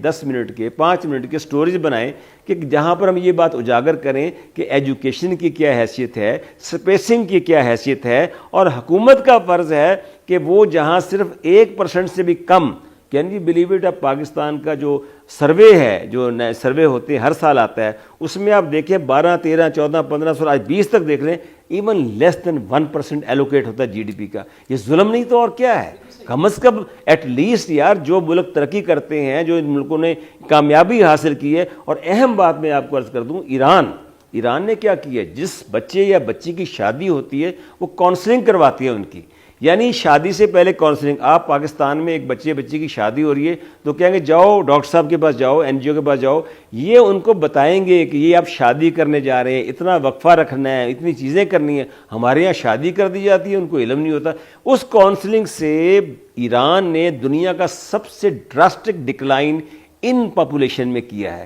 10 minute کے 5 minute کے stories بنائیں کہ جہاں پر ہم یہ بات اجاگر کریں کہ ایجوکیشن کی کیا حیثیت ہے، سپیسنگ کی کیا حیثیت ہے، اور حکومت کا فرض ہے کہ وہ جہاں صرف 1% سے بھی کم، کین یو بلیو اٹ، اب پاکستان کا جو سروے ہے، جو نئے سروے ہوتے ہیں ہر سال آتا ہے، اس میں آپ دیکھیں 12 13 14 15 16 آج 20 تک دیکھ لیں، ایون لیس دین 1% ایلوکیٹ ہوتا ہے جی ڈی پی کا. یہ ظلم نہیں تو اور کیا ہے؟ کم از کم ایٹ لیسٹ یار، جو ملک ترقی کرتے ہیں، جو ان ملکوں نے کامیابی حاصل کی ہے. اور اہم بات میں آپ کو عرض کر دوں، ایران نے کیا کیا ہے، جس بچے یا بچی کی شادی ہوتی ہے وہ کاؤنسلنگ کرواتی ہے ان کی، یعنی شادی سے پہلے کاؤنسلنگ. آپ پاکستان میں ایک بچے بچی کی شادی ہو رہی ہے تو کہیں گے جاؤ ڈاکٹر صاحب کے پاس جاؤ، این جی او کے پاس جاؤ، یہ ان کو بتائیں گے کہ یہ آپ شادی کرنے جا رہے ہیں، اتنا وقفہ رکھنا ہے، اتنی چیزیں کرنی ہیں. ہمارے یہاں شادی کر دی جاتی ہے، ان کو علم نہیں ہوتا. اس کاؤنسلنگ سے ایران نے دنیا کا سب سے ڈراسٹک ڈکلائن ان پاپولیشن میں کیا ہے.